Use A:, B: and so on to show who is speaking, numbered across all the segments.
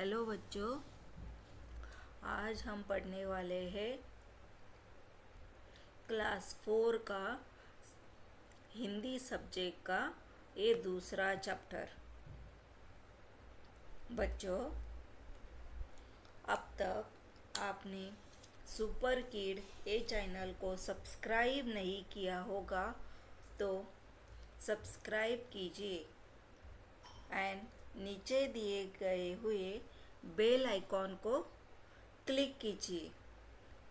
A: Hello बच्चों, आज हम पढ़ने वाले हैं क्लास 4 का हिंदी सब्जेक्ट का ये दूसरा चैप्टर। बच्चों, अब तक आपने सुपर किड ये चैनल को सब्सक्राइब नहीं किया होगा तो सब्सक्राइब कीजिए एंड नीचे दिए गए हुए बेल आइकॉन को क्लिक कीजिए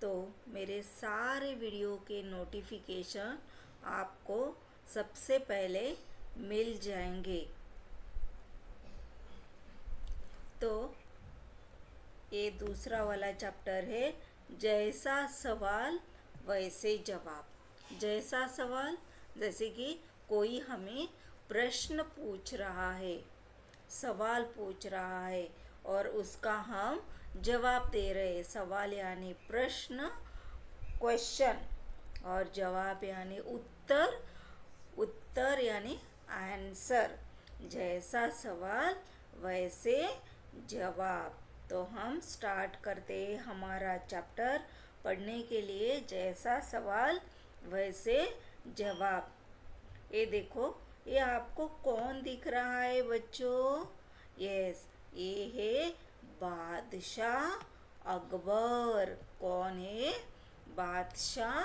A: तो मेरे सारे वीडियो के नोटिफिकेशन आपको सबसे पहले मिल जाएंगे। तो ये दूसरा वाला चैप्टर है जैसा सवाल वैसे जवाब। जैसा सवाल जैसे कि कोई हमें प्रश्न पूछ रहा है, सवाल पूछ रहा है और उसका हम जवाब दे रहे हैं। सवाल यानी प्रश्न, क्वेश्चन, और जवाब यानी उत्तर, उत्तर यानी आंसर। जैसा सवाल वैसे जवाब। तो हम स्टार्ट करते हैं हमारा चैप्टर पढ़ने के लिए। जैसा सवाल वैसे जवाब। ये देखो, ये आपको कौन दिख रहा है बच्चों? यस, ये है बादशाह अकबर। कौन है? बादशाह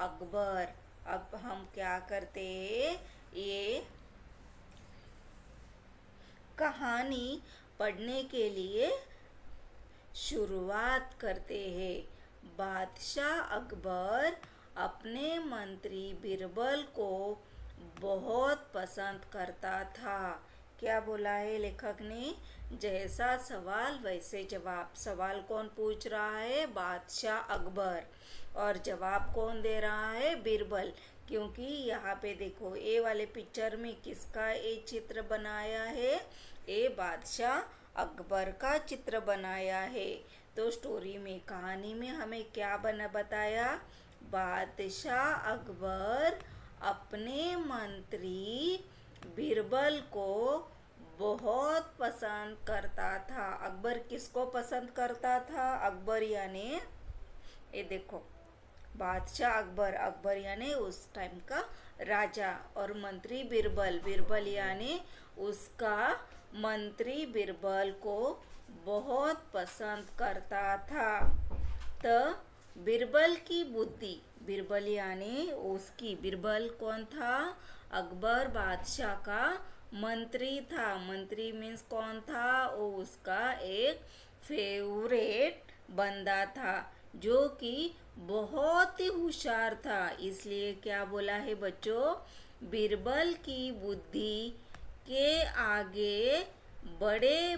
A: अकबर। अब हम क्या करते हैं, ये कहानी पढ़ने के लिए शुरुआत करते हैं। बादशाह अकबर अपने मंत्री बिरबल को बहुत पसंद करता था। क्या बोला है लेखक ने? जैसा सवाल वैसे जवाब। सवाल कौन पूछ रहा है? बादशाह अकबर। और जवाब कौन दे रहा है? बिरबल। क्योंकि यहाँ पे देखो, ये वाले पिक्चर में किसका ये चित्र बनाया है? ये बादशाह अकबर का चित्र बनाया है। तो स्टोरी में, कहानी में हमें क्या बताया? बादशाह अकबर अपने मंत्री बिरबल को बहुत पसंद करता था। अकबर किसको पसंद करता था? अकबर यानी, ये देखो, बादशाह अकबर, अकबर यानी उस टाइम का राजा, और मंत्री बिरबल, बिरबल यानी उसका मंत्री बिरबल को बहुत पसंद करता था। तो बिरबल की बुद्धि, बिरबल यानी उसकी, बिरबल कौन था? अकबर बादशाह का मंत्री था। मंत्री मीन्स कौन था? वो उसका एक फेवरेट बंदा था जो कि बहुत ही होशियार था। इसलिए क्या बोला है बच्चों? बिरबल की बुद्धि के आगे बड़े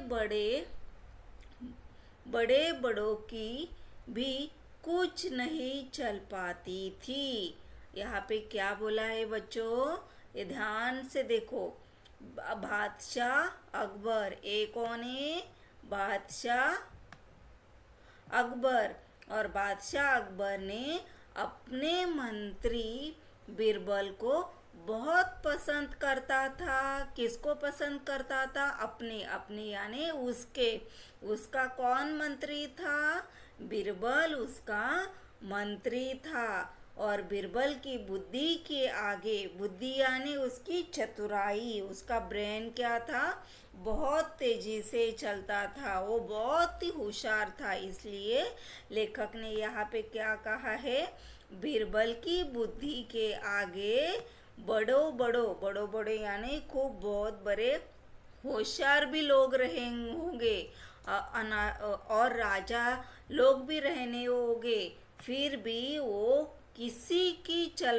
A: बड़ों की भी कुछ नहीं चल पाती थी। यहाँ पे क्या बोला है बच्चों? ये ध्यान से देखो। बादशाह अकबर, ये कौन है? बादशाह अकबर। और बादशाह अकबर ने अपने मंत्री बिरबल को बहुत पसंद करता था। किसको पसंद करता था? अपने यानी उसके, उसका कौन मंत्री था? बिरबल उसका मंत्री था। और बिरबल की बुद्धि के आगे, बुद्धि यानी उसकी चतुराई, उसका ब्रेन क्या था? बहुत तेजी से चलता था, वो बहुत ही होशियार था। इसलिए लेखक ने यहाँ पे क्या कहा है? बिरबल की बुद्धि के आगे बड़ो यानी खूब बहुत बड़े होशियार भी लोग रहे होंगे, और राजा लोग भी रहने होंगे, फिर भी वो किसी की चल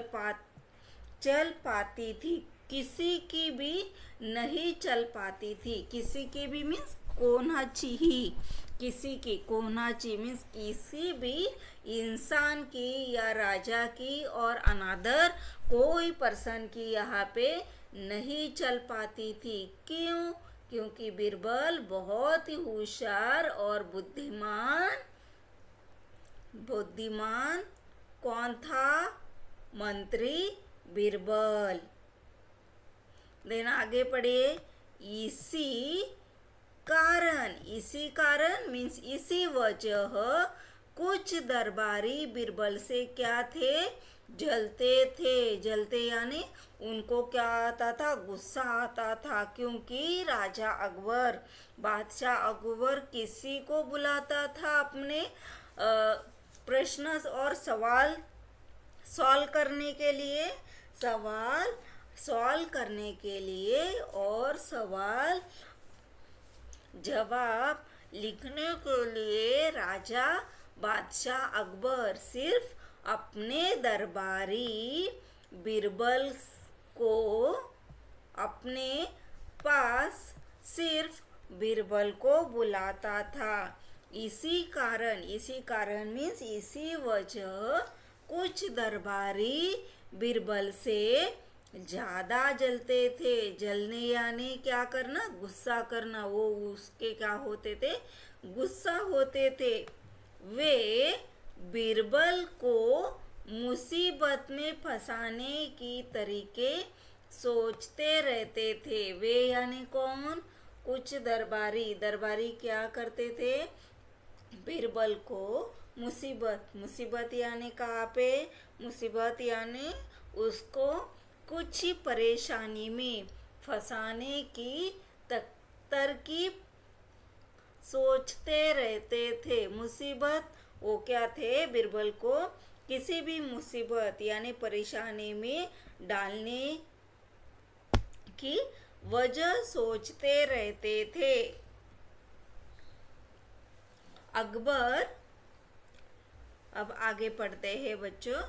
A: पाती थी, किसी की भी नहीं चल पाती थी। किसी की भी मीन्स कोनाची ही, किसी की, कोनाची मीन्स किसी भी इंसान की या राजा की और अनादर कोई पर्सन की यहाँ पे नहीं चल पाती थी। क्यों? क्योंकि बिरबल बहुत ही होशियार और बुद्धिमान कौन था? मंत्री बिरबल। देन आगे पढ़िए। इसी इसी कारण मीन्स इसी वजह कुछ दरबारी बीरबल से क्या थे, जलते यानी उनको क्या आता था, गुस्सा आता था। क्योंकि राजा अकबर, बादशाह अकबर किसी को बुलाता था अपने प्रश्न और सवाल सॉल्व करने के लिए, सवाल सॉल्व करने के लिए और सवाल जवाब लिखने के लिए राजा बादशाह अकबर सिर्फ अपने दरबारी बीरबल को अपने पास सिर्फ बीरबल को बुलाता था। इसी कारण मीन्स इसी वजह कुछ दरबारी बीरबल से ज्यादा जलते थे। जलने यानी क्या करना, गुस्सा करना। वो उसके क्या होते थे, गुस्सा होते थे। वे बीरबल को मुसीबत में फंसाने की तरीके सोचते रहते थे। वे यानी कौन, कुछ दरबारी क्या करते थे, बीरबल को मुसीबत यानी कहाँ पे, मुसीबत यानी उसको कुछ परेशानी में फंसाने की तरकीब सोचते रहते थे। मुसीबत वो क्या थे, बीरबल को किसी भी मुसीबत यानी परेशानी में डालने की वजह सोचते रहते थे। अकबर, अब आगे पढ़ते हैं बच्चों।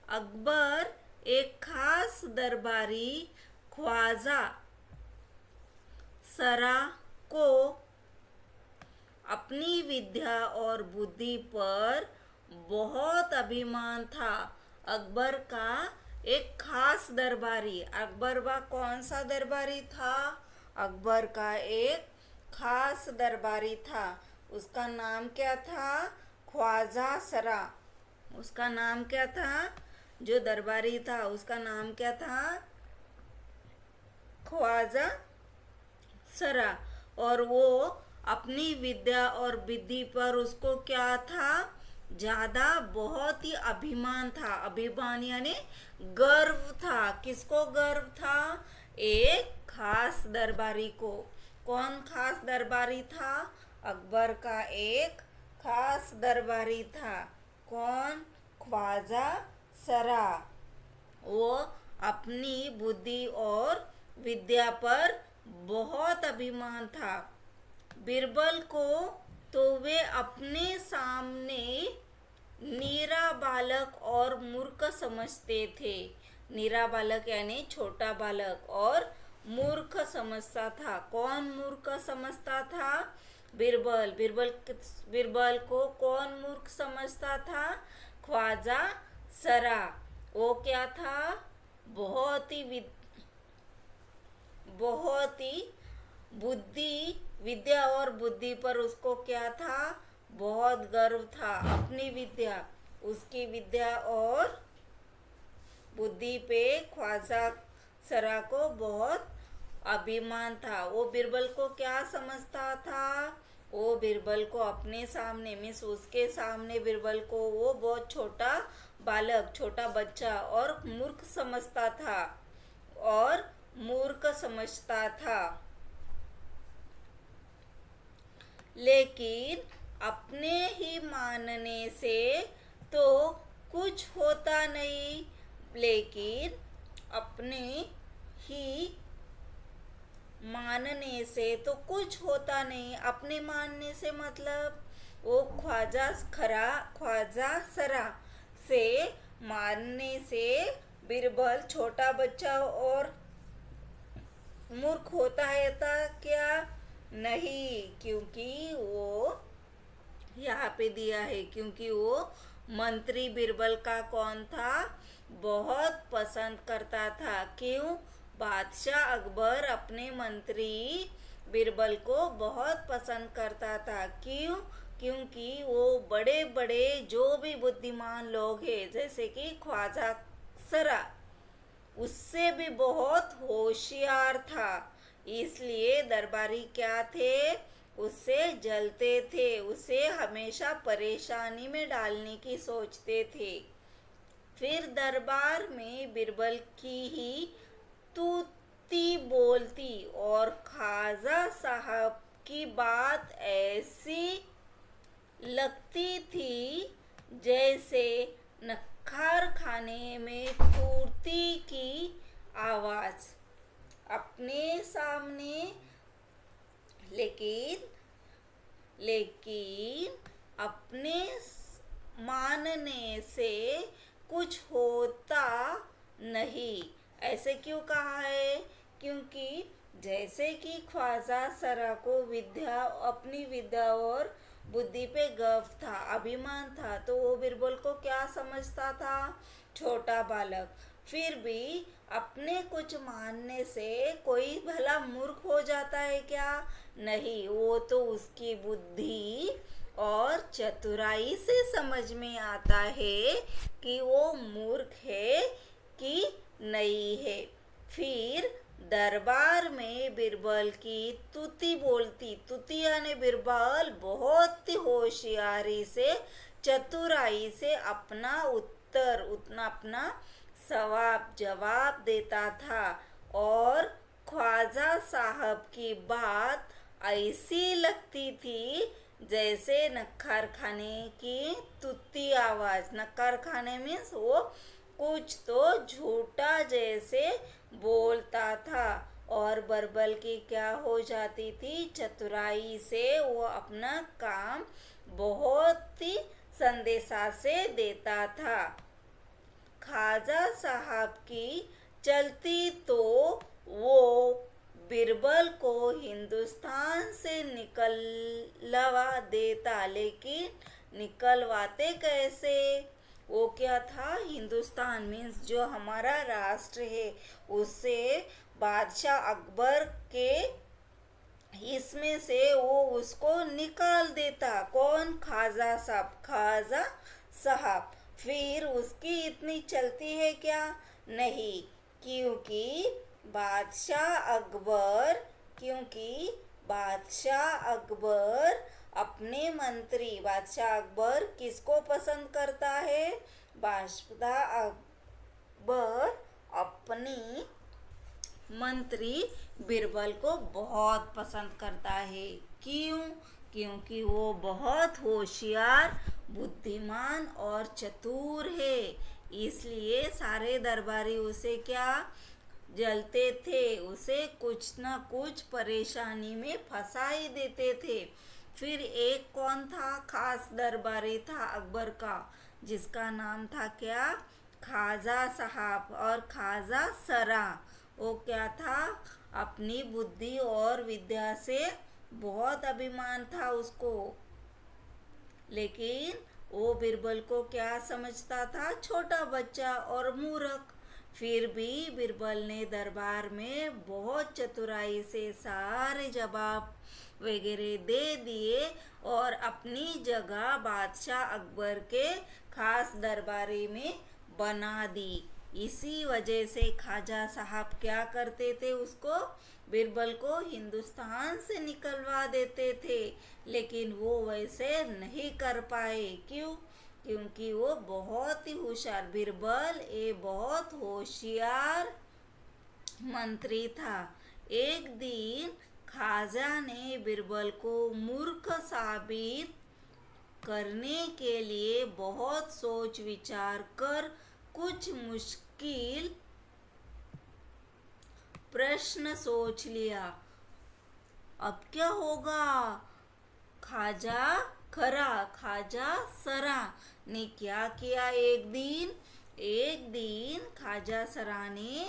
A: अकबर एक खास दरबारी ख्वाजा सरा को अपनी विद्या और बुद्धि पर बहुत अभिमान था। अकबर का एक खास दरबारी, अकबर का कौन सा दरबारी था, अकबर का एक खास दरबारी था। उसका नाम क्या था, ख्वाजा सरा। उसका नाम क्या था, जो दरबारी था उसका नाम क्या था, ख्वाजा सरा। और वो अपनी विद्या और बुद्धि पर उसको क्या था, ज्यादा बहुत ही अभिमान था। अभिमान यानी गर्व था। किसको गर्व था, एक खास दरबारी को। कौन खास दरबारी था, अकबर का एक खास दरबारी था। कौन, ख्वाजा सरा। वो अपनी बुद्धि और विद्या पर बहुत अभिमान था। बीरबल को तो वे अपने सामने नीरा बालक और मूर्ख समझते थे। नीरा बालक यानी छोटा बालक और मूर्ख समझता था। कौन मूर्ख समझता था, बीरबल। बीरबल को कौन मूर्ख समझता था, ख्वाजा सरा। वो क्या था, बहुत ही विद्या और बुद्धि पर उसको क्या था, बहुत गर्व था। अपनी विद्या, उसकी विद्या और बुद्धि पे ख्वाजा सरा को बहुत अभिमान था। वो बीरबल को क्या समझता था, वो बीरबल को अपने सामने मीन्स उसके सामने बीरबल को वो बहुत छोटा बालक, छोटा बच्चा और मूर्ख समझता था। लेकिन अपने ही मानने से तो कुछ होता नहीं। लेकिन अपने ही मानने से तो कुछ होता नहीं। अपने मानने से मतलब वो ख्वाजा सरा से मानने से बीरबल छोटा बच्चा और मूर्ख होता है क्या, नहीं। क्योंकि वो यहाँ पे दिया है, क्योंकि वो मंत्री बीरबल का कौन था, बहुत पसंद करता था। क्यों, बादशाह अकबर अपने मंत्री बीरबल को बहुत पसंद करता था। क्यों, क्योंकि वो बड़े बड़े जो भी बुद्धिमान लोग हैं, जैसे कि ख्वाजा सरा, उससे भी बहुत होशियार था। इसलिए दरबारी क्या थे, उससे जलते थे, उसे हमेशा परेशानी में डालने की सोचते थे। फिर दरबार में बीरबल की ही तूती बोलती और खाजा साहब की बात ऐसी लगती थी जैसे नक्खार खाने में तूती की आवाज अपने सामने। लेकिन लेकिन अपने मानने से कुछ होता नहीं। ऐसे क्यों कहा है? क्योंकि जैसे कि ख्वाजा सरा को अपनी विद्या और बुद्धि पे गर्व था, अभिमान था, तो वो बीरबल को क्या समझता था? छोटा बालक। फिर भी अपने कुछ मानने से कोई भला मूर्ख हो जाता है क्या? नहीं, वो तो उसकी बुद्धि और चतुराई से समझ में आता है कि वो मूर्ख है कि नहीं है। फिर दरबार में बीरबल की तूती बोलती, तूती यानी बीरबल बहुत होशियारी से, चतुराई से अपना अपना सवाब जवाब देता था और ख्वाजा साहब की बात ऐसी लगती थी जैसे नक्कार खाने की तूती आवाज। नक्कार खाने मीन्स वो कुछ तो झूठा जैसे बोलता था। और बीरबल की क्या हो जाती थी? चतुराई से वो अपना काम बहुत ही संदेशा से देता था। खाजा साहब की चलती तो वो बीरबल को हिंदुस्तान से निकलवा देता, लेकिन निकलवाते कैसे? वो क्या था? हिंदुस्तान मीन्स जो हमारा राष्ट्र है, उससे बादशाह अकबर के इसमें से वो उसको निकाल देता। कौन? खाजा साहब। फिर उसकी इतनी चलती है क्या? नहीं, क्योंकि बादशाह अकबर बादशाह अकबर किसको पसंद करता है? बादशाह अकबर अपनी मंत्री बीरबल को बहुत पसंद करता है। क्यों? क्योंकि वो बहुत होशियार, बुद्धिमान और चतुर है। इसलिए सारे दरबारी उसे क्या जलते थे, उसे कुछ न कुछ परेशानी में फंसा ही देते थे। फिर एक कौन था? खास दरबारी था अकबर का, जिसका नाम था क्या? खाजा साहब और खाजा सरा। वो क्या था? अपनी बुद्धि और विद्या से बहुत अभिमान था उसको। लेकिन वो बीरबल को क्या समझता था? छोटा बच्चा और मूर्ख। फिर भी बीरबल ने दरबार में बहुत चतुराई से सारे जवाब वगैरह दे दिए और अपनी जगह बादशाह अकबर के खास दरबारी में बना दी। इसी वजह से खाजा साहब क्या करते थे? उसको, बीरबल को हिंदुस्तान से निकलवा देते थे, लेकिन वो वैसे नहीं कर पाए। क्यों? क्योंकि वो बहुत ही होशियार, बीरबल बहुत होशियार मंत्री था। एक दिन खाजा ने बीरबल को मूर्ख साबित करने के लिए बहुत सोच विचार कर कुछ मुश्किल प्रश्न सोच लिया। अब क्या होगा? खाजा सरा ने क्या किया? एक दिन खाजा सरा ने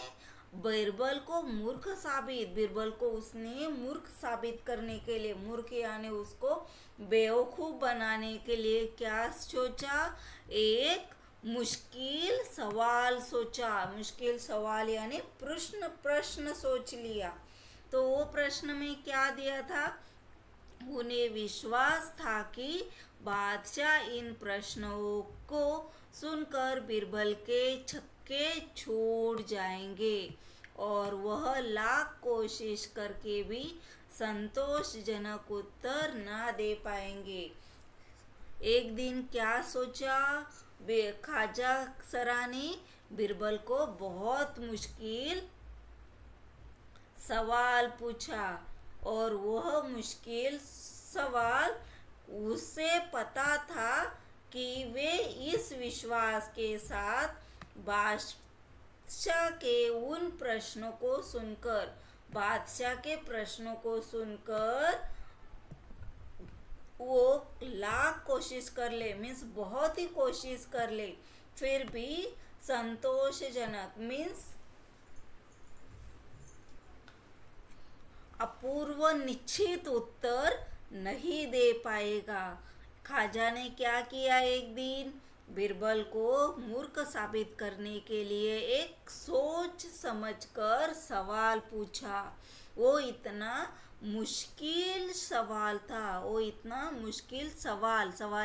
A: बीरबल को उसने मूर्ख साबित करने के लिए, मूर्ख यानी उसको बेवकूफ बनाने के लिए क्या सोचा? एक मुश्किल सवाल सोचा। मुश्किल सवाल यानी प्रश्न सोच लिया। तो वो प्रश्न में क्या दिया था? उन्हें विश्वास था कि बादशाह इन प्रश्नों को सुनकर बीरबल के छक्के छूट जाएंगे और वह लाख कोशिश करके भी संतोषजनक उत्तर ना दे पाएंगे। एक दिन क्या सोचा, ख्वाजा सरा ने बीरबल को बहुत मुश्किल सवाल पूछा और वह मुश्किल सवाल उसे पता था कि वे इस विश्वास के साथ बादशाह के प्रश्नों को सुनकर वो लाख कोशिश कर ले, मीन्स बहुत ही कोशिश कर ले, फिर भी संतोषजनक मीन्स अपूर्व निश्चित उत्तर नहीं दे पाएगा। ख्वाजा ने क्या किया, एक दिन बीरबल को मूर्ख साबित करने के लिए एक सोच समझकर सवाल पूछा। वो इतना मुश्किल सवाल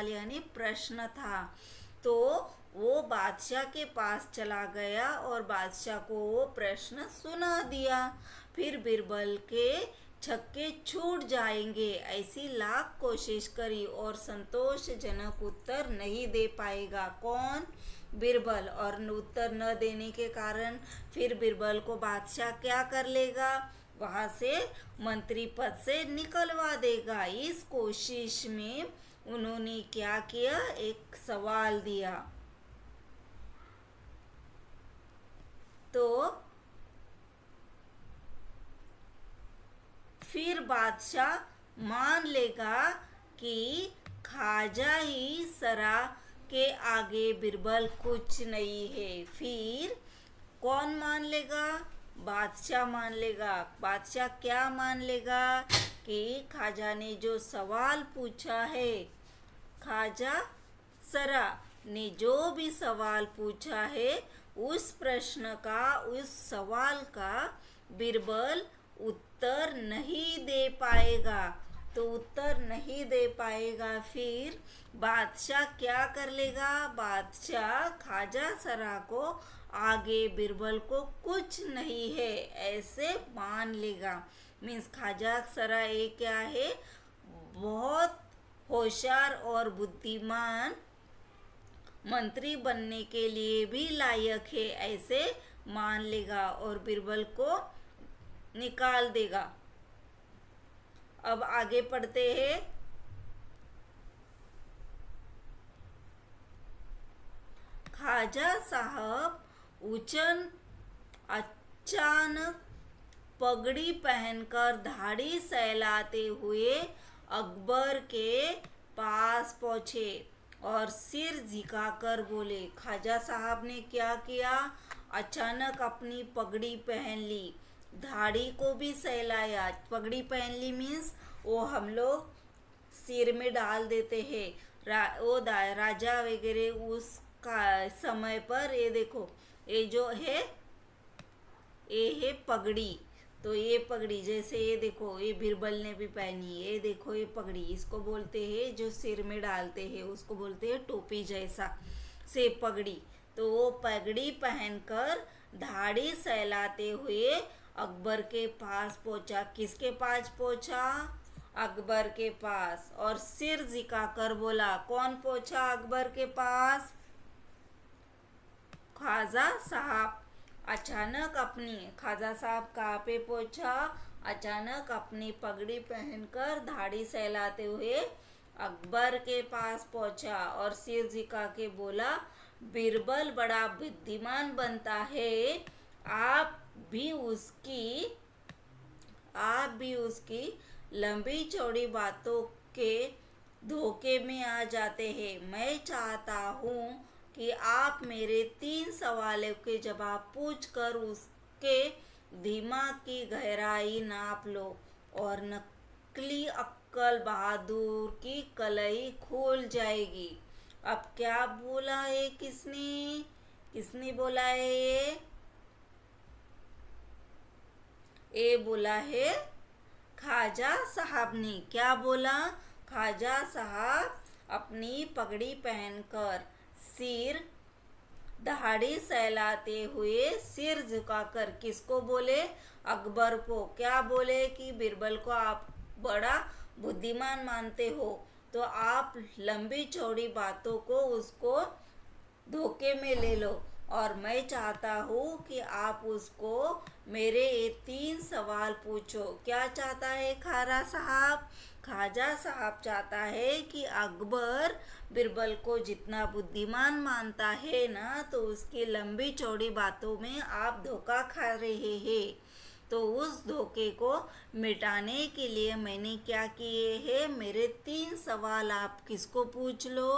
A: यानी प्रश्न था। तो वो बादशाह के पास चला गया और बादशाह को वो प्रश्न सुना दिया। फिर बीरबल के छक्के छूट जाएंगे ऐसी लाख कोशिश करी और संतोषजनक उत्तर नहीं दे पाएगा। कौन? बीरबल। और उत्तर न देने के कारण फिर बीरबल को बादशाह क्या कर लेगा, वहां से मंत्री पद से निकलवा देगा। इस कोशिश में उन्होंने क्या किया, एक सवाल दिया। तो फिर बादशाह मान लेगा कि ख्वाजा ही सरा के आगे बीरबल कुछ नहीं है। फिर कौन मान लेगा? बादशाह मान लेगा। बादशाह क्या मान लेगा कि ख्वाजा ने जो सवाल पूछा है, ख्वाजा सरा ने जो भी सवाल पूछा है, उस सवाल का बीरबल उत्तर नहीं दे पाएगा। तो उत्तर नहीं दे पाएगा। फिर बादशाह क्या कर लेगा, बादशाह ख्वाजा सरा को आगे बीरबल को कुछ नहीं है ऐसे मान लेगा। मीन्स ख्वाजा सरा ये क्या है, बहुत होशियार और बुद्धिमान मंत्री बनने के लिए भी लायक है ऐसे मान लेगा और बीरबल को निकाल देगा। अब आगे पढ़ते हैं। ख्वाजा साहब अचानक पगड़ी पहनकर धाड़ी सहलाते हुए अकबर के पास पहुंचे और सिर झुकाकर बोले। ख्वाजा साहब ने क्या किया, अचानक अपनी पगड़ी पहन ली, धाड़ी को भी सहलाया। पगड़ी पहन ली मीन्स वो हम लोग सिर में डाल देते हैं। राजा वगैरह उसका समय पर ये देखो, ये जो है ये है पगड़ी। तो ये पगड़ी जैसे ये देखो, ये बीरबल ने भी पहनी, ये देखो ये पगड़ी, इसको बोलते हैं जो सिर में डालते हैं, उसको बोलते हैं टोपी जैसा से पगड़ी। तो वो पगड़ी पहनकर धाड़ी सहलाते हुए अकबर के पास पहुंचा। किसके पास पहुंचा? अकबर के पास। और सिर झुकाकर बोला। कौन पहुंचा अकबर के पास? ख्वाजा साहब। ख्वाजा साहब कहाँ पे पहुंचा? अचानक अपनी पगड़ी पहनकर धाड़ी सहलाते हुए अकबर के पास पहुंचा और सिर झुका के बोला, बीरबल बड़ा बुद्धिमान बनता है, आप भी उसकी लंबी चौड़ी बातों के धोखे में आ जाते हैं। मैं चाहता हूँ कि आप मेरे 3 सवालों के जवाब पूछकर उसके दिमाग की गहराई नाप लो और नकली अक्कल बहादुर की कलई खुल जाएगी। अब क्या बोला है, किसने बोला है? ये बोला है ख्वाजा साहब ने। क्या बोला? ख्वाजा साहब अपनी पगड़ी पहनकर सिर दहाड़ी सहलाते हुए सिर झुकाकर किसको बोले? अकबर को। क्या बोले कि बीरबल को आप बड़ा बुद्धिमान मानते हो, तो आप लंबी चौड़ी बातों को उसको धोखे में ले लो, और मैं चाहता हूँ कि आप उसको मेरे ये 3 सवाल पूछो। क्या चाहता है खारा साहब? ख्वाजा साहब चाहता है कि अकबर बीरबल को जितना बुद्धिमान मानता है ना, तो उसकी लंबी चौड़ी बातों में आप धोखा खा रहे हैं। तो उस धोखे को मिटाने के लिए मैंने क्या किए हैं, मेरे 3 सवाल आप किसको पूछ लो?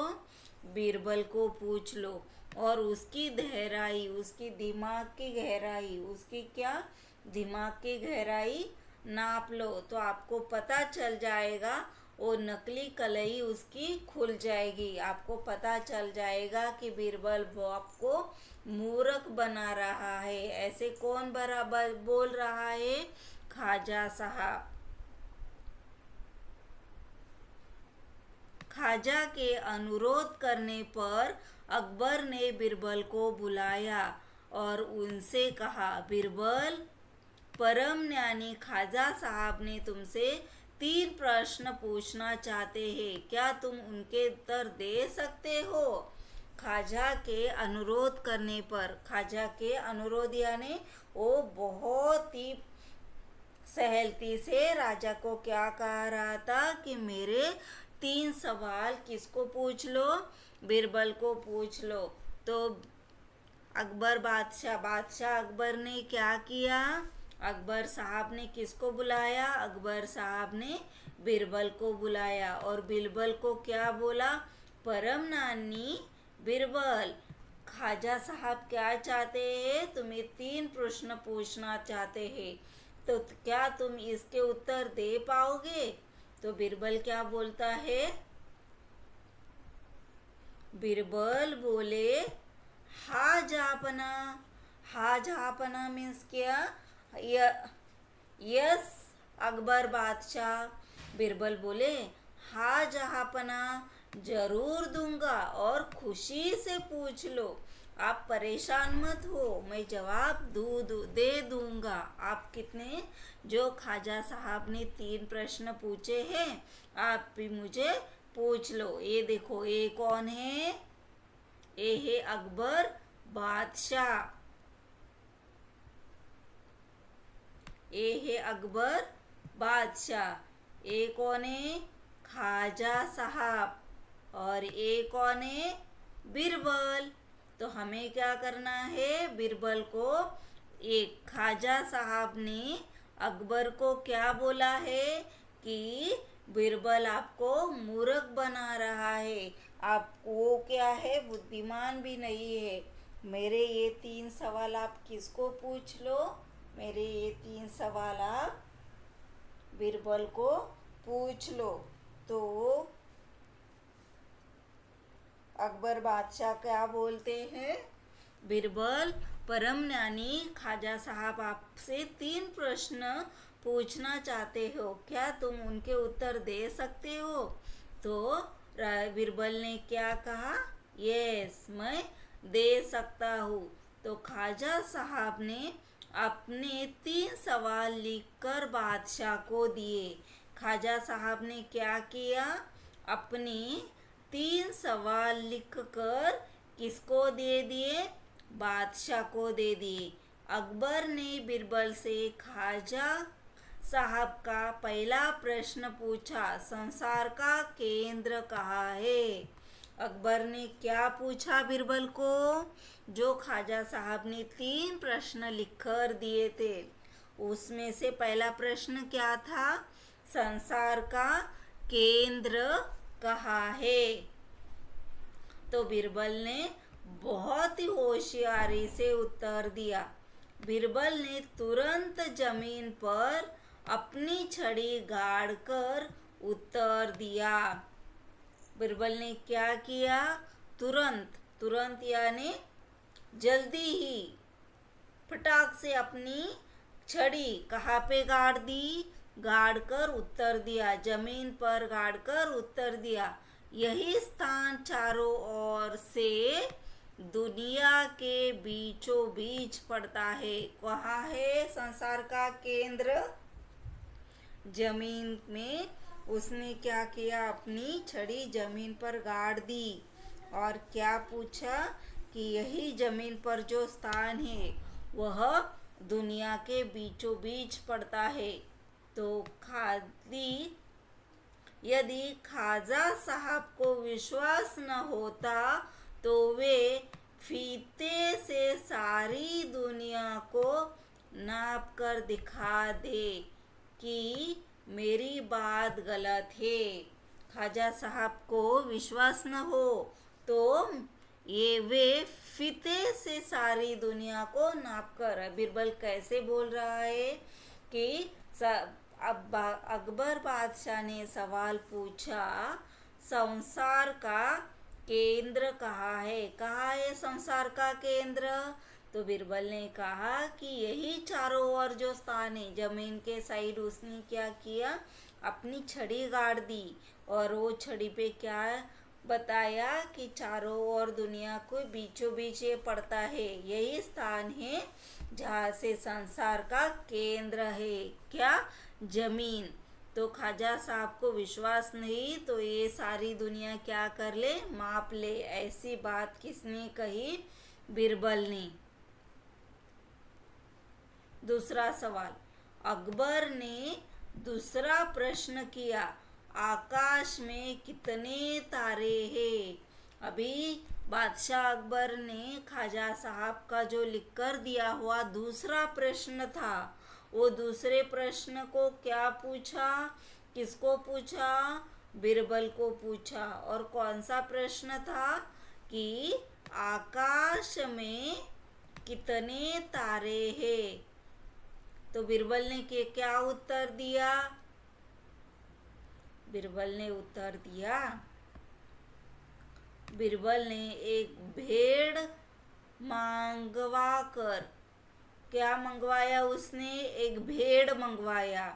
A: बीरबल को पूछ लो, और उसकी गहराई, उसकी दिमाग की गहराई, उसकी क्या दिमाग की गहराई नाप लो, तो आपको पता चल जाएगा। वो नकली कलई उसकी खुल जाएगी। आपको पता चल जाएगा कि बीरबल आपको मूर्ख बना रहा है। ऐसे कौन बराबर बोल रहा है? ख्वाजा साहब। ख्वाजा के अनुरोध करने पर अकबर ने बीरबल को बुलाया और उनसे कहा, बीरबल, परम ज्ञानी ख्वाजा साहब ने तुमसे 3 प्रश्न पूछना चाहते हैं, क्या तुम उनके उत्तर दे सकते हो? ख्वाजा के अनुरोध करने पर, ख्वाजा के अनुरोध यानी वो बहुत ही सहलती से राजा को क्या कह रहा था कि मेरे 3 सवाल किसको पूछ लो? बीरबल को पूछ लो। तो अकबर बादशाह अकबर ने क्या किया? अकबर साहब ने किसको बुलाया? अकबर साहब ने बीरबल को बुलाया, और बीरबल को क्या बोला? परम ज्ञानी बीरबल, ख्वाजा साहब क्या चाहते हैं? तुम्हें 3 प्रश्न पूछना चाहते हैं, तो क्या तुम इसके उत्तर दे पाओगे? तो बीरबल क्या बोलता है? बीरबल बोले, हा जहापना। हा जहापना मीन्स क्या? यस अकबर बादशाह। बीरबल बोले, हा जहापना, जरूर दूंगा, और खुशी से पूछ लो, आप परेशान मत हो, मैं जवाब दे दूंगा। आप कितने, जो ख्वाजा साहब ने 3 प्रश्न पूछे हैं, आप भी मुझे पूछ लो। ये देखो, ये कौन है? ये है अकबर बादशाह। ये है अकबर बादशाह। ये कौन है? ख्वाजा साहब। और ये कौन है? बीरबल। तो हमें क्या करना है? बीरबल को, एक ख्वाजा साहब ने अकबर को क्या बोला है कि बीरबल आपको मूर्ख बना रहा है, आपको क्या है, बुद्धिमान भी नहीं है। मेरे ये 3 सवाल आप किसको पूछ लो? मेरे ये 3 सवाल आप बीरबल को पूछ लो। तो अकबर बादशाह क्या बोलते हैं? बीरबल, परम ज्ञानी ख्वाजा साहब आपसे 3 प्रश्न पूछना चाहते हो, क्या तुम उनके उत्तर दे सकते हो? तो बीरबल ने क्या कहा? यस, मैं दे सकता हूँ। तो ख्वाजा साहब ने अपने 3 सवाल लिखकर बादशाह को दिए। ख्वाजा साहब ने क्या किया? अपने 3 सवाल लिखकर किसको दे दिए? बादशाह को दे दिए। अकबर ने बीरबल से ख्वाजा साहब का पहला प्रश्न पूछा, संसार का केंद्र कहाँ है? अकबर ने क्या पूछा बीरबल को? जो ख्वाजा साहब ने 3 प्रश्न लिखकर दिए थे, उसमें से पहला प्रश्न क्या था? संसार का केंद्र कहाँ है? तो बीरबल ने बहुत ही होशियारी से उत्तर दिया। बीरबल ने तुरंत जमीन पर अपनी छड़ी गाड़कर उत्तर दिया। बीरबल ने क्या किया? तुरंत यानी जल्दी ही, फटाक से अपनी छड़ी कहाँ पे गाड़ दी? गाड़कर उत्तर दिया, जमीन पर गाड़कर उत्तर दिया। यही स्थान चारों ओर से दुनिया के बीचों बीच पड़ता है। कहाँ है संसार का केंद्र? जमीन में। उसने क्या किया, अपनी छड़ी जमीन पर गाड़ दी और क्या पूछा कि यही जमीन पर जो स्थान है वह दुनिया के बीचों बीच पड़ता है। तो यदि ख्वाजा साहब को विश्वास न होता तो वे फीते से सारी दुनिया को नाप कर दिखा दे कि मेरी बात गलत है। ख्वाजा साहब को विश्वास न हो तो ये वे फीते से सारी दुनिया को नाप कर, बीरबल कैसे बोल रहा है कि अब अकबर बादशाह ने सवाल पूछा, संसार का केंद्र कहाँ है संसार का केंद्र? तो बीरबल ने कहा कि यही चारों ओर जो स्थान है जमीन के साइड, उसने क्या किया, अपनी छड़ी गाड़ दी और वो छड़ी पे क्या बताया कि चारों ओर दुनिया को बीचों बीच ये पड़ता है, यही स्थान है जहाँ से संसार का केंद्र है। क्या? जमीन। तो ख्वाजा साहब को विश्वास नहीं तो ये सारी दुनिया क्या कर ले, माप ले। ऐसी बात किसने कही? बीरबल ने। दूसरा सवाल, अकबर ने दूसरा प्रश्न किया, आकाश में कितने तारे हैं? अभी बादशाह अकबर ने ख्वाजा साहब का जो लिखकर दिया हुआ दूसरा प्रश्न था, वो दूसरे प्रश्न को क्या पूछा, किसको पूछा? बीरबल को पूछा। और कौन सा प्रश्न था कि आकाश में कितने तारे हैं? तो बीरबल ने क्या उत्तर दिया? बीरबल ने उत्तर दिया, बीरबल ने एक भेड़ मंगवा कर, क्या मंगवाया उसने? एक भेड़ मंगवाया।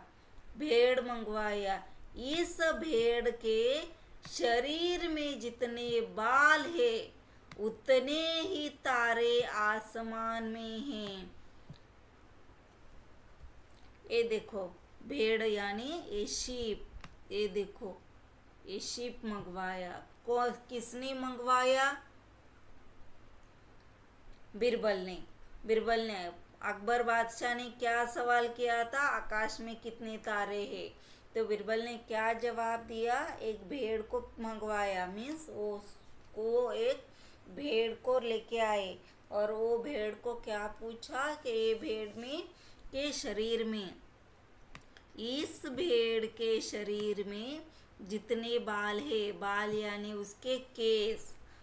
A: इस भेड़ के शरीर में जितने बाल है उतने ही तारे आसमान में हैं। ये देखो भेड़ यानी ये शीप, ये देखो ये शीप मंगवाया। किसने मंगवाया? बीरबल ने। अकबर बादशाह ने क्या सवाल किया था, आकाश में कितने तारे हैं? तो बीरबल ने क्या जवाब दिया? एक भेड़ को मंगवाया, मीन्स वो एक भेड़ को लेके आए और वो भेड़ को क्या पूछा कि ये भेड़ में के शरीर में, इस भेड़ के शरीर में जितने बाल है, बाल यानी उसके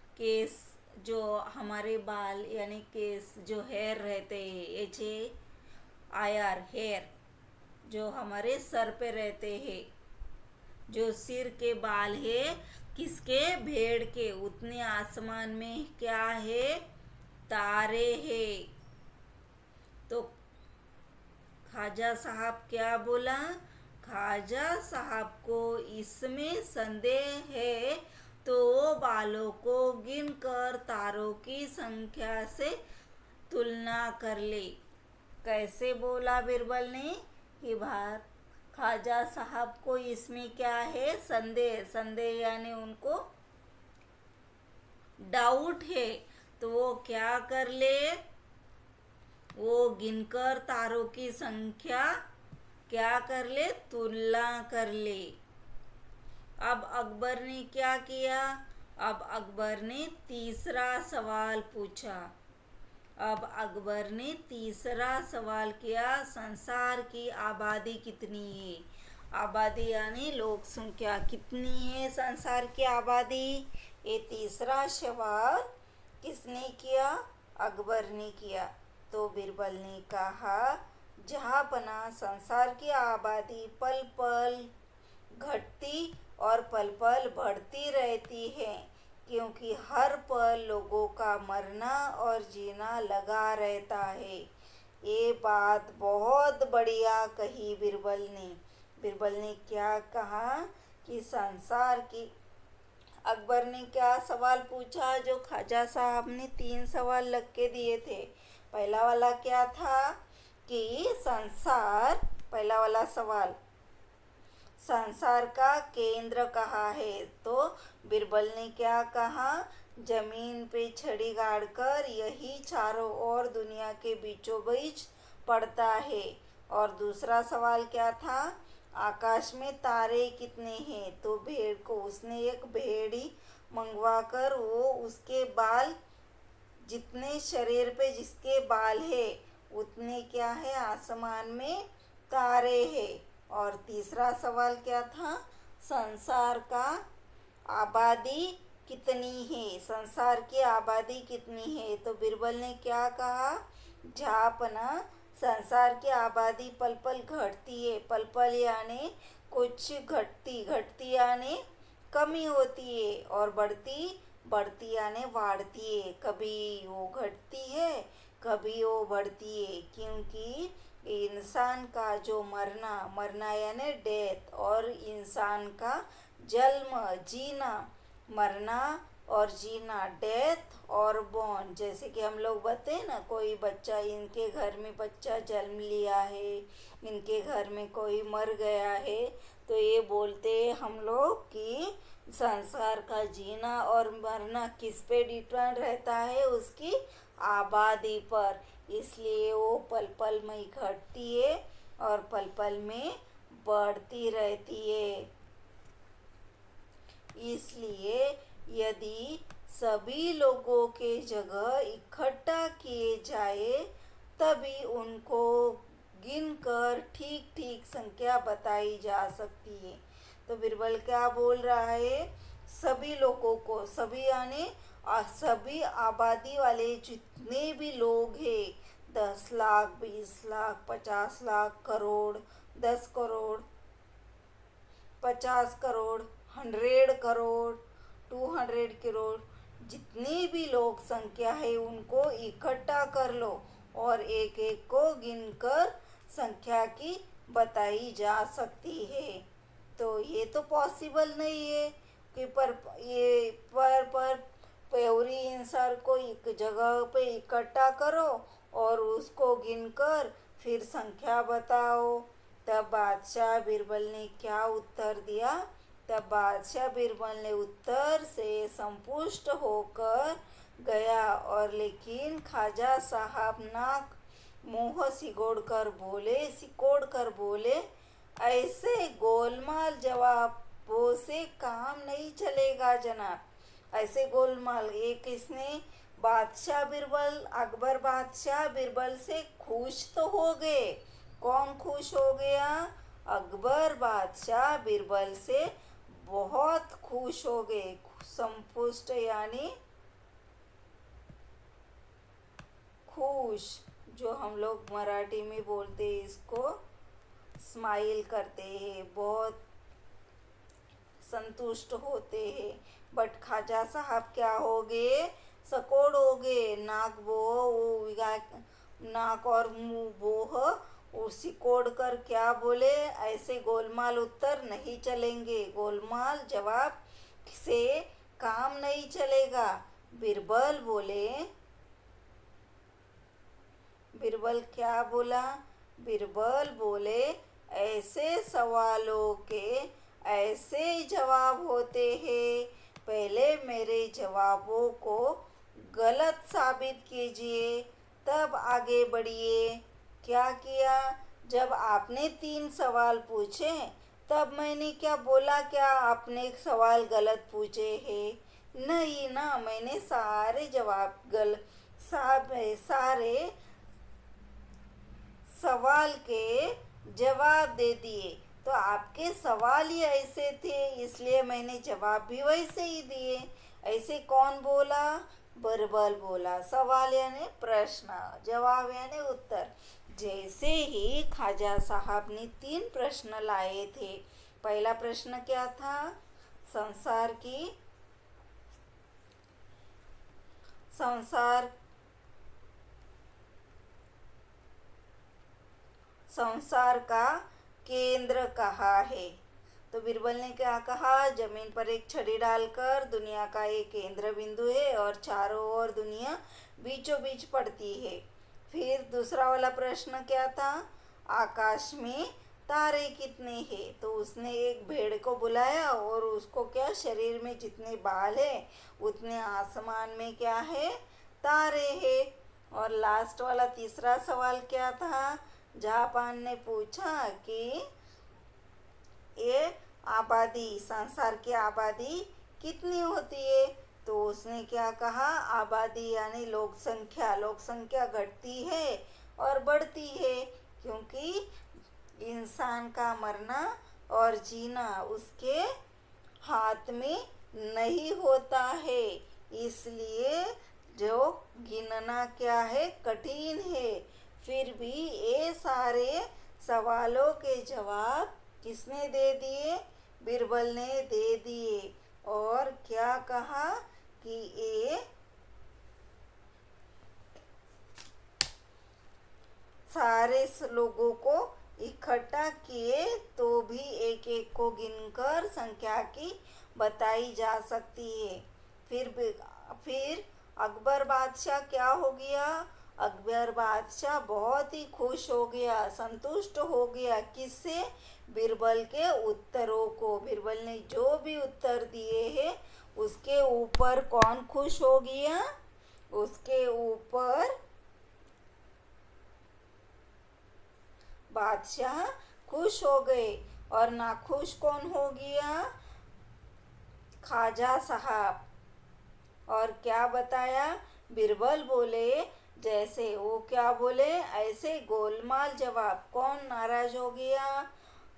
A: केस जो हमारे बाल यानी केस जो हेयर रहते हैं, हेयर जो हमारे सर पे रहते हैं, जो सिर के बाल है किसके? भेड़ के। उतने आसमान में क्या है? तारे हैं। तो ख्वाजा साहब क्या बोला? ख्वाजा साहब को इसमें संदेह है तो बालों को गिनकर तारों की संख्या से तुलना कर ले। कैसे बोला बीरबल ने कि ख्वाजा साहब को इसमें क्या है? संदेह यानी उनको डाउट है, तो वो क्या कर ले? वो गिनकर तारों की संख्या क्या कर ले? तुलना कर ले। अब अकबर ने क्या किया? अब अकबर ने तीसरा सवाल पूछा। अब अकबर ने तीसरा सवाल किया, संसार की आबादी कितनी है? आबादी यानी लोक संख्या कितनी है संसार की आबादी? ये तीसरा सवाल किसने किया? अकबर ने किया। तो बीरबल ने कहा, जहाँ बना संसार की आबादी पल पल घटती और पल पल बढ़ती रहती है, क्योंकि हर पल लोगों का मरना और जीना लगा रहता है। ये बात बहुत बढ़िया कही बीरबल ने। बीरबल ने क्या कहा कि संसार की अकबर ने क्या सवाल पूछा? जो ख्वाजा साहब ने 3 सवाल लिख के दिए थे। पहला वाला क्या था कि संसार, पहला वाला सवाल, संसार का केंद्र कहाँ है? तो बिरबल ने क्या कहा? जमीन पे छड़ी गाड़कर यही चारों ओर दुनिया के बीचों बीच पड़ता है। और दूसरा सवाल क्या था? आकाश में तारे कितने हैं? तो भेड़ को, उसने एक भेड़ी मंगवाकर वो उसके बाल, जितने शरीर पे जिसके बाल है उतने क्या है आसमान में तारे हैं। और तीसरा सवाल क्या था? संसार का आबादी कितनी है? संसार की आबादी कितनी है? तो बिरबल ने क्या कहा? झापना, संसार की आबादी पल पल घटती है। पल पल यानी कुछ घटती, घटती यानी कमी होती है, और बढ़ती, बढ़ती यानी बढ़ती है। कभी वो घटती है, कभी वो बढ़ती है, क्योंकि इंसान का जो मरना, मरना यानी डेथ, और इंसान का जन्म, जीना, मरना और जीना, डेथ और बॉर्न। जैसे कि हम लोग बताए ना, कोई बच्चा, इनके घर में बच्चा जन्म लिया है, इनके घर में कोई मर गया है, तो ये बोलते हैं हम लोग कि संसार का जीना और मरना किस पे डिपेंड रहता है? उसकी आबादी पर। इसलिए वो पल पल में घटती है और पल पल में बढ़ती रहती है। इसलिए यदि सभी लोगों के जगह इकट्ठा किए जाए तभी उनको गिनकर ठीक ठीक संख्या बताई जा सकती है। तो बिरबल क्या बोल रहा है? सभी लोगों को, सभी यानी सभी आबादी वाले जितने भी लोग हैं, 10 लाख, 20 लाख, 50 लाख, करोड़, 10 करोड़, 50 करोड़, 100 करोड़, 200 करोड़, जितनी भी लोग संख्या है उनको इकट्ठा कर लो और एक एक को गिनकर संख्या की बताई जा सकती है। तो ये तो पॉसिबल नहीं है कि पर पूरी इंसान को एक जगह पे इकट्ठा करो और उसको गिनकर फिर संख्या बताओ। तब बादशाह बिरबल ने क्या उत्तर दिया? तब बादशाह बिरबल ने उत्तर से संतुष्ट होकर गया, और लेकिन ख्वाजा साहब नाक मुंह सिकोड़ कर बोले, ऐसे गोलमाल जवाबों से काम नहीं चलेगा जनाब। ऐसे गोलमाल, एक किसने? बादशाह बिरबल, अकबर बादशाह बिरबल से खुश तो हो गए। कौन खुश हो गया? अकबर बादशाह बिरबल से बहुत खुश हो गए। संतुष्ट यानी खुश, जो हम लोग मराठी में बोलते हैं इसको स्माइल करते हैं, बहुत संतुष्ट होते हैं। बट ख्वाजा साहब क्या हो गए? सकोड़ हो गए। नाक और मुंह वो सिकोड़ कर क्या बोले? ऐसे गोलमाल उत्तर नहीं चलेंगे, गोलमाल जवाब से काम नहीं चलेगा। बिरबल बोले, बिरबल क्या बोला? बिरबल बोले, ऐसे सवालों के ऐसे जवाब होते हैं, पहले मेरे जवाबों को गलत साबित कीजिए तब आगे बढ़िए। क्या किया? जब आपने 3 सवाल पूछे तब मैंने क्या बोला? क्या आपने सवाल गलत पूछे हैं? नहीं ना, मैंने सारे जवाब सारे सवाल के जवाब दे दिए। तो आपके सवाल ही ऐसे थे, इसलिए मैंने जवाब भी वैसे ही दिए। ऐसे कौन बोला? बिरबल बोला। सवाल यानी प्रश्न, जवाब यानी उत्तर। जैसे ही ख्वाजा साहब ने 3 प्रश्न लाए थे। पहला प्रश्न क्या था? संसार का केंद्र कहाँ है? तो बीरबल ने क्या कहा, जमीन पर एक छड़ी डालकर दुनिया का एक केंद्र बिंदु है और चारों ओर दुनिया बीचों बीच पड़ती है। फिर दूसरा वाला प्रश्न क्या था, आकाश में तारे कितने हैं। तो उसने एक भेड़ को बुलाया और उसको क्या, शरीर में जितने बाल है उतने आसमान में क्या है, तारे हैं। और लास्ट वाला तीसरा सवाल क्या था, जापान ने पूछा कि ये आबादी, संसार की आबादी कितनी होती है। तो उसने क्या कहा, आबादी यानी लोक संख्या घटती है और बढ़ती है, क्योंकि इंसान का मरना और जीना उसके हाथ में नहीं होता है, इसलिए जो गिनना क्या है, कठिन है। फिर भी ये सारे सवालों के जवाब किसने दे दिए, बीरबल ने दे दिए। और क्या कहा कि ये सारे लोगों को इकट्ठा किए तो भी एक एक को गिनकर संख्या की बताई जा सकती है। फिर अकबर बादशाह क्या हो गया, अकबर बादशाह बहुत ही खुश हो गया, संतुष्ट हो गया। किससे, बीरबल के उत्तरों को। बीरबल ने जो भी उत्तर दिए हैं उसके ऊपर कौन खुश हो गया, उसके ऊपर बादशाह खुश हो गए। और नाखुश कौन हो गया, ख्वाजा साहब। और क्या बताया, बीरबल बोले जैसे वो क्या बोले, ऐसे गोलमाल जवाब। कौन नाराज हो गया,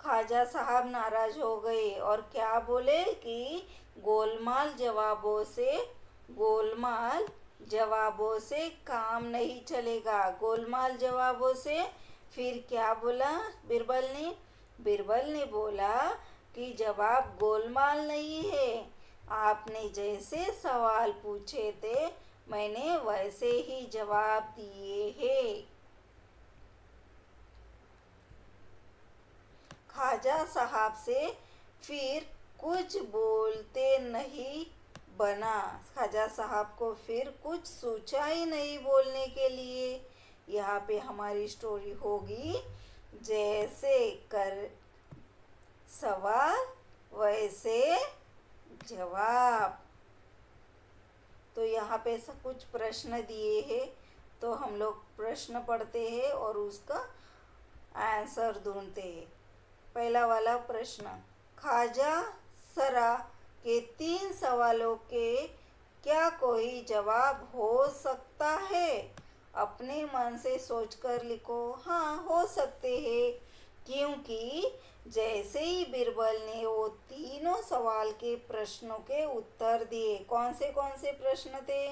A: ख्वाजा साहब नाराज हो गए और क्या बोले कि गोलमाल जवाबों से काम नहीं चलेगा, गोलमाल जवाबों से। फिर क्या बोला बीरबल ने बोला कि जवाब गोलमाल नहीं है, आपने जैसे सवाल पूछे थे मैंने वैसे ही जवाब दिए हैं। ख्वाजा साहब से फिर कुछ बोलते नहीं बना, ख्वाजा साहब को फिर कुछ सोचा ही नहीं बोलने के लिए। यहाँ पे हमारी स्टोरी होगी, जैसे कर सवाल वैसे जवाब। तो यहाँ पे कुछ प्रश्न दिए हैं, तो हम लोग प्रश्न पढ़ते हैं और उसका आंसर ढूंढते हैं। पहला वाला प्रश्न, ख्वाजा सरा के 3 सवालों के क्या कोई जवाब हो सकता है। अपने मन से सोचकर लिखो। हाँ, हो सकते हैं, क्योंकि जैसे ही बीरबल ने वो तीनों सवाल के प्रश्नों के उत्तर दिए। कौन से प्रश्न थे,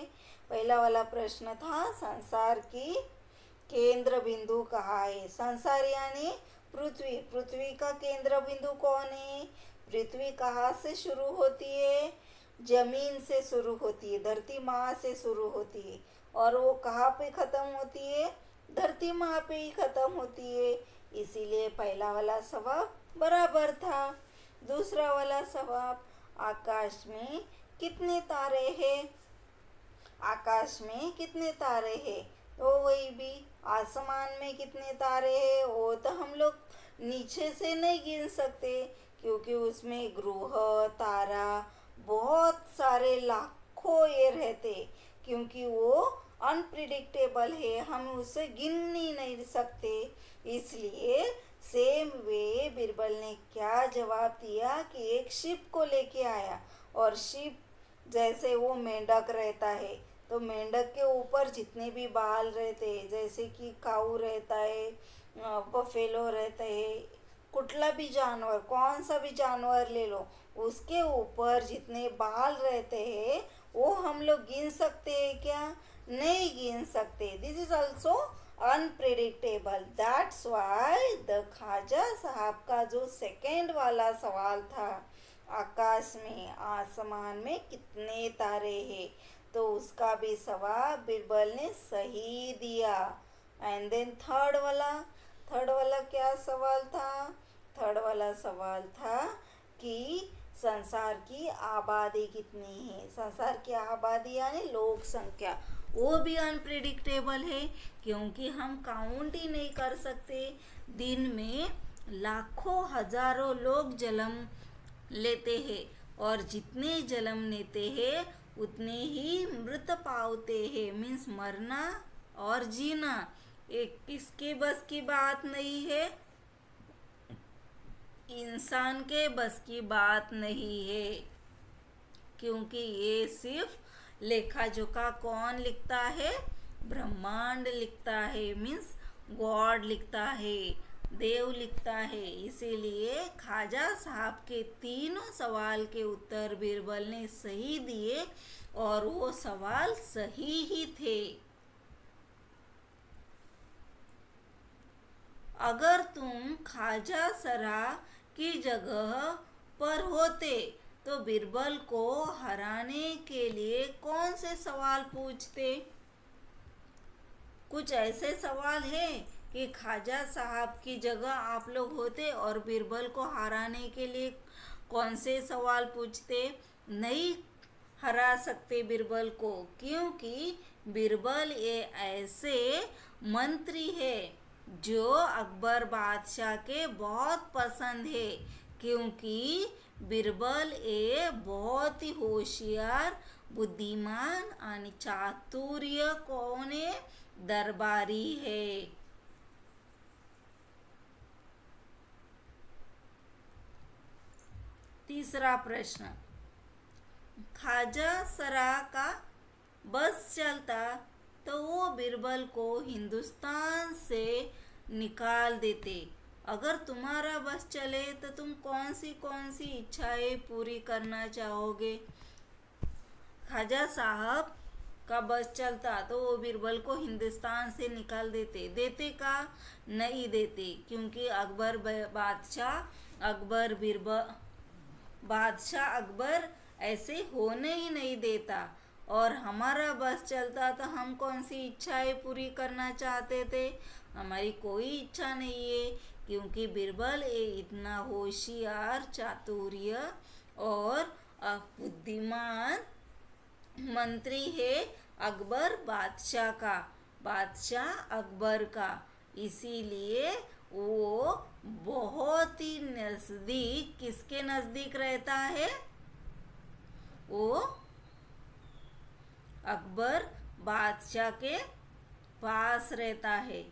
A: पहला वाला प्रश्न था संसार की केंद्र बिंदु कहाँ है। संसार यानी पृथ्वी का केंद्र बिंदु कौन है। पृथ्वी कहाँ से शुरू होती है, जमीन से शुरू होती है, धरती माँ से शुरू होती है। और वो कहाँ पे ख़त्म होती है, धरती माँ पे ही ख़त्म होती है। इसीलिए पहला वाला सवाल बराबर था। दूसरा वाला सवाल, आकाश में कितने तारे हैं। आकाश में कितने तारे हैं, तो वही भी आसमान में कितने तारे हैं वो तो हम लोग नीचे से नहीं गिन सकते, क्योंकि उसमें ग्रह तारा बहुत सारे लाखों ये रहते, क्योंकि वो अनप्रिडिक्टेबल है, हम उसे गिन ही नहीं सकते। इसलिए सेम वे बीरबल ने क्या जवाब दिया कि एक शिप को लेके आया, और शिप जैसे वो मेंढक रहता है, तो मेंढक के ऊपर जितने भी बाल रहते हैं, जैसे कि काऊ रहता है, बफेलो रहता है, कुटला भी जानवर, कौन सा भी जानवर ले लो, उसके ऊपर जितने बाल रहते हैं वो हम लोग गिन सकते हैं क्या, नहीं गिन सकते। This is also unpredictable. That's why the Khwaja Sahab का जो सेकेंड वाला सवाल था, आकाश में आसमान में कितने तारे हैं, तो उसका भी जवाब बीरबल ने सही दिया। एंड देन थर्ड वाला क्या सवाल था, थर्ड वाला सवाल था कि संसार की आबादी कितनी है। संसार की आबादी यानी लोक संख्या, वो भी अनप्रिडिक्टेबल है क्योंकि हम काउंट ही नहीं कर सकते। दिन में लाखों हजारों लोग जन्म लेते हैं और जितने जन्म लेते हैं उतने ही मृत पावते हैं। मीन्स मरना और जीना एक किसके बस की बात नहीं है, इंसान के बस की बात नहीं है, क्योंकि ये सिर्फ लेखा जोखा कौन लिखता है, ब्रह्मांड लिखता है। मीन्स गॉड लिखता है, देव लिखता है। इसीलिए ख्वाजा साहब के तीनों सवाल के उत्तर बीरबल ने सही दिए और वो सवाल सही ही थे। अगर तुम ख्वाजा सरा की जगह पर होते तो बीरबल को हराने के लिए कौन से सवाल पूछते? कुछ ऐसे सवाल है कि ख्वाजा साहब की जगह आप लोग होते और बीरबल को हराने के लिए कौन से सवाल पूछते? नहीं हरा सकते बीरबल को, क्योंकि बीरबल ये ऐसे मंत्री है जो अकबर बादशाह के बहुत पसंद है, क्योंकि बीरबल ये बहुत ही होशियार, बुद्धिमान और चातुर्य कोने दरबारी है। तीसरा प्रश्न, ख्वाजा सरा का बस चलता तो वो बीरबल को हिंदुस्तान से निकाल देते। अगर तुम्हारा बस चले तो तुम कौन सी इच्छाएं पूरी करना चाहोगे? ख्वाजा साहब का बस चलता तो वो बीरबल को हिंदुस्तान से निकाल देते। देते का नहीं देते, क्योंकि बादशाह अकबर ऐसे होने ही नहीं देता। और हमारा बस चलता तो हम कौन सी इच्छाएं पूरी करना चाहते थे? हमारी कोई इच्छा नहीं है, क्योंकि बीरबल इतना होशियार, चातुर्य और बुद्धिमान मंत्री है बादशाह अकबर का। इसीलिए वो बहुत ही नजदीक, किसके नजदीक रहता है? वो अकबर बादशाह के पास रहता है।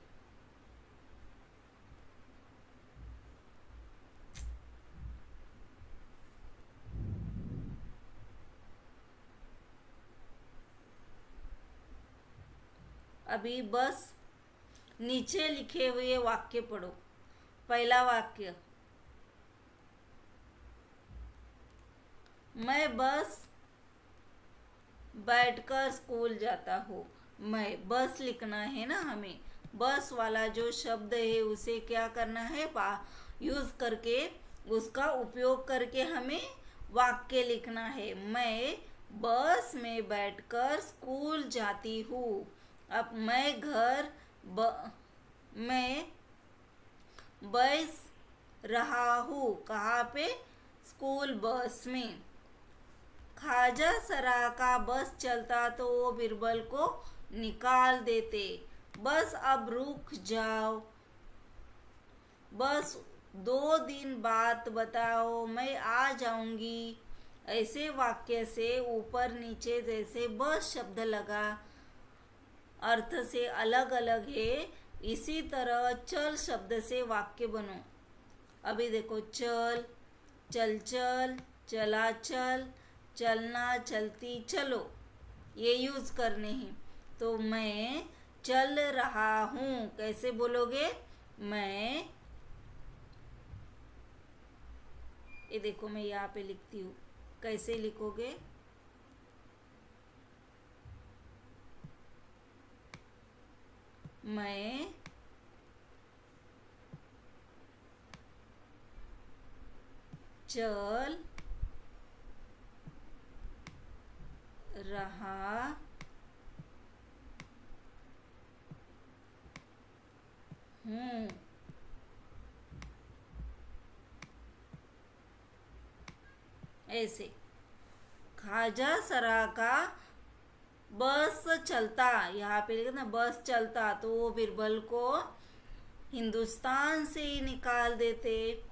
A: अभी बस नीचे लिखे हुए वाक्य पढ़ो। पहला वाक्य, मैं बस बैठकर स्कूल जाता हूँ। मैं बस लिखना है ना हमें। बस वाला जो शब्द है उसे क्या करना है, यूज करके, उसका उपयोग करके हमें वाक्य लिखना है। मैं बस में बैठकर स्कूल जाती हूँ। अब मैं बस रहा हूँ कहाँ पे? स्कूल बस में। ख्वाजा सरा का बस चलता तो वो बीरबल को निकाल देते। बस अब रुक जाओ, बस 2 दिन बाद बताओ, मैं आ जाऊंगी। ऐसे वाक्य से ऊपर नीचे जैसे बस शब्द लगा अर्थ से अलग अलग है, इसी तरह चल शब्द से वाक्य बनो। अभी देखो, चल, चल चल, चला चल, चलना, चलती, चलो, ये यूज करने हैं। तो मैं चल रहा हूँ कैसे बोलोगे? मैं, ये देखो मैं यहाँ पे लिखती हूँ, कैसे लिखोगे? मैं चल रहा हूँ। ऐसे। ख्वाजा सरा का बस चलता, यहाँ पे लिखा ना बस चलता, तो वो बिरबल को हिंदुस्तान से ही निकाल देते।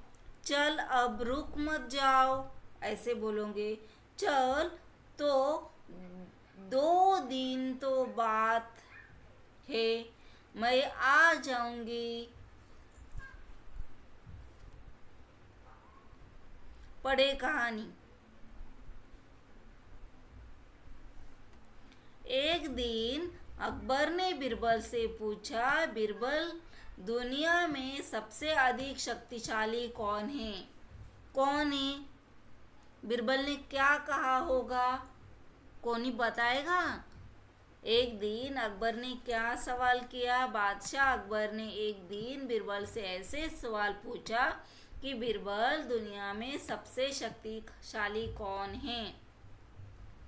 A: चल अब रुक मत जाओ, ऐसे बोलोगे। चल तो 2 दिन तो बात है, मैं आ जाऊंगी। पढ़े कहानी। एक दिन अकबर ने बिरबल से पूछा, बिरबल दुनिया में सबसे अधिक शक्तिशाली कौन है? कौन है? बिरबल ने क्या कहा होगा? कौन ही बताएगा? एक दिन अकबर ने क्या सवाल किया? बादशाह अकबर ने एक दिन बिरबल से ऐसे सवाल पूछा कि बिरबल दुनिया में सबसे शक्तिशाली कौन है?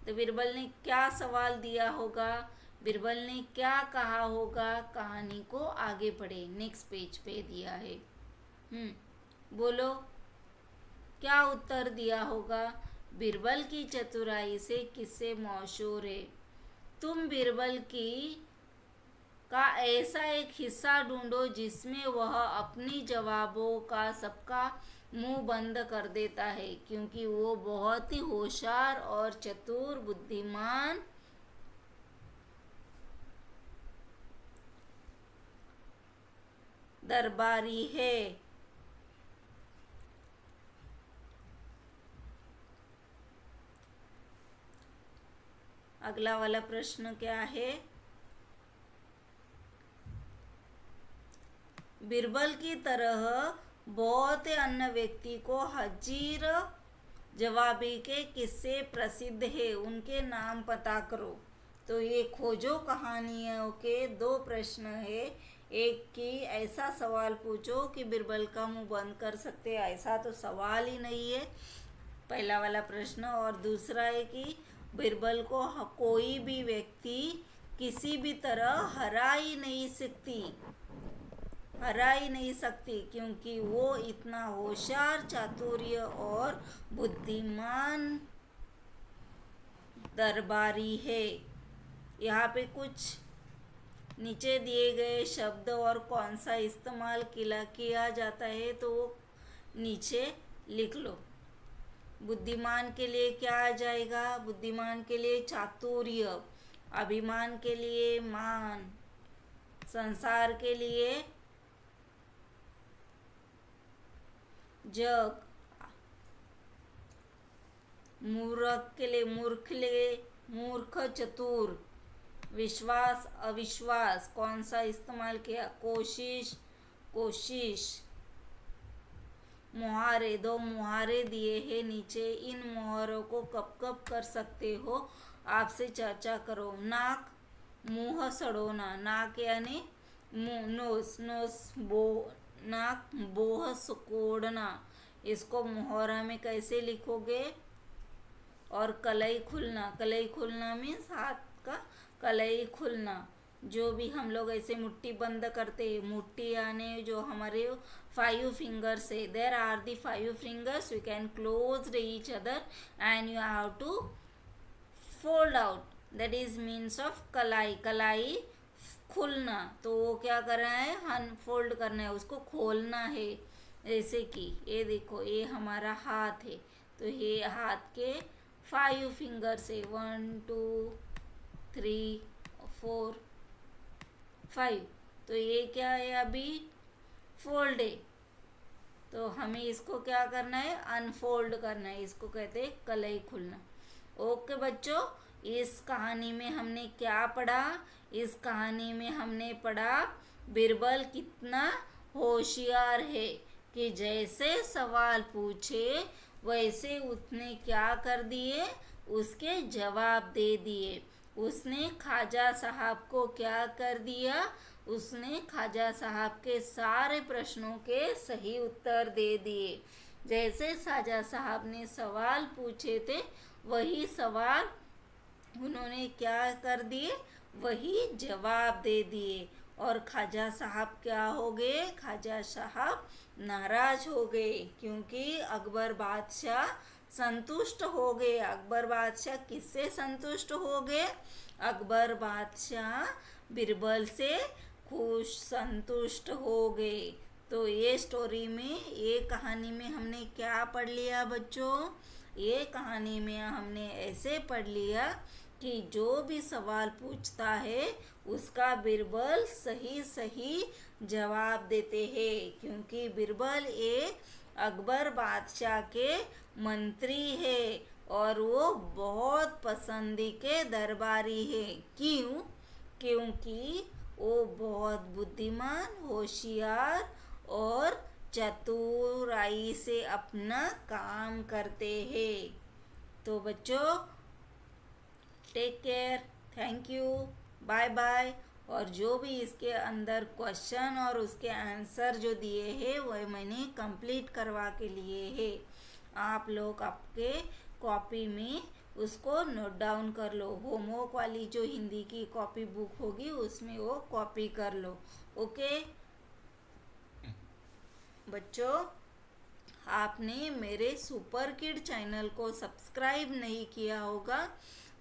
A: तो बिरबल ने क्या सवाल दिया होगा? बिरबल ने क्या कहा होगा? कहानी को आगे पढ़े, नेक्स्ट पेज पे दिया है। बोलो क्या उत्तर दिया होगा? बिरबल की चतुराई से किससे मशहूर है? तुम बिरबल की का ऐसा एक हिस्सा ढूंढो जिसमें वह अपनी जवाबों का सबका मुंह बंद कर देता है, क्योंकि वो बहुत ही होशियार और चतुर बुद्धिमान दरबारी है। अगला वाला प्रश्न क्या है? बिरबल की तरह बहुत अन्य व्यक्ति को हाजिर जवाबी के किस्से प्रसिद्ध है, उनके नाम पता करो। तो ये खोजो कहानियों के 2 प्रश्न है। एक की ऐसा सवाल पूछो कि बिरबल का मुंह बंद कर सकते, ऐसा तो सवाल ही नहीं है, पहला वाला प्रश्न। और दूसरा है कि बिरबल को कोई भी व्यक्ति किसी भी तरह हरा ही नहीं सकती, क्योंकि वो इतना होशियार, चातुर्य और बुद्धिमान दरबारी है। यहाँ पे कुछ नीचे दिए गए शब्द और कौन सा इस्तेमाल किया जाता है तो नीचे लिख लो। बुद्धिमान के लिए क्या आ जाएगा? बुद्धिमान के लिए चातुर्य, अभिमान के लिए मान, संसार के लिए जग, मूर्ख चतुर, विश्वास अविश्वास, कौन सा इस्तेमाल किया? कोशिश। मुहारे, 2 मुहारे दिए हैं नीचे, इन मुहारों को कब कर सकते हो आपसे चर्चा करो। नाक, मुंह सड़ोना, नाक यानी मुंह, नाक, बोह सुकोड़ना, इसको मुहारा में कैसे लिखोगे? और कलाई खुलना मीन्स हाथ का कलाई खुलना, जो भी हम लोग ऐसे मुट्ठी बंद करते हैं, मुट्ठी यानी जो हमारे 5 फिंगर्स है, there are the 5 fingers, we can close each other and you have to fold out, that is means of कलाई खुलना। तो वो क्या कर रहा है? अनफोल्ड करना है, उसको खोलना है। जैसे कि ये देखो, ये हमारा हाथ है, तो ये हाथ के 5 फिंगर से 1 2 3 4 5, तो ये क्या है? अभी फोल्ड है, तो हमें इसको क्या करना है? अनफोल्ड करना है, इसको कहते हैं कलाई खुलना। ओके बच्चों, इस कहानी में हमने क्या पढ़ा? इस कहानी में हमने पढ़ा बिरबल कितना होशियार है कि जैसे सवाल पूछे वैसे उसने क्या कर दिए? उसके जवाब दे दिए। उसने ख्वाजा साहब को क्या कर दिया? उसने ख्वाजा साहब के सारे प्रश्नों के सही उत्तर दे दिए। जैसे ख्वाजा साहब ने सवाल पूछे थे वही सवाल उन्होंने क्या कर दिए? वही जवाब दे दिए। और ख्वाजा साहब क्या हो गए? ख्वाजा साहब नाराज हो गए, क्योंकि अकबर बादशाह संतुष्ट हो गए। अकबर बादशाह किससे संतुष्ट हो गए? अकबर बादशाह बीरबल से खुश संतुष्ट हो गए। तो ये स्टोरी में, ये कहानी में हमने क्या पढ़ लिया बच्चों? ये कहानी में हमने ऐसे पढ़ लिया कि जो भी सवाल पूछता है उसका बीरबल सही सही जवाब देते हैं, क्योंकि बीरबल एक अकबर बादशाह के मंत्री है और वो बहुत पसंदी के दरबारी है। क्यों? क्योंकि वो बहुत बुद्धिमान, होशियार और चतुराई से अपना काम करते हैं। तो बच्चों, take care, thank you, bye bye. और जो भी इसके अंदर क्वेश्चन और उसके आंसर जो दिए हैं वह मैंने कंप्लीट करवा के लिए है। आप लोग आपके कॉपी में उसको नोट डाउन कर लो। होमवर्क वाली जो हिंदी की कॉपी बुक होगी उसमें वो कॉपी कर लो। ओके बच्चों, आपने मेरे सुपर किड चैनल को सब्सक्राइब नहीं किया होगा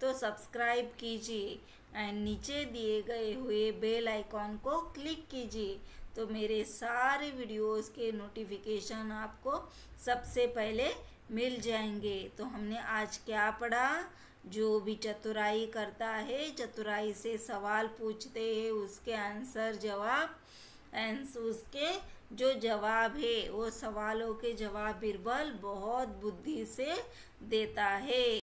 A: तो सब्सक्राइब कीजिए एंड नीचे दिए गए हुए बेल आइकॉन को क्लिक कीजिए, तो मेरे सारे वीडियोस के नोटिफिकेशन आपको सबसे पहले मिल जाएंगे। तो हमने आज क्या पढ़ा? जो भी चतुराई करता है, चतुराई से सवाल पूछते हैं, उसके आंसर जवाब उसके जो जवाब है वो सवालों के जवाब बीरबल बहुत बुद्धि से देता है।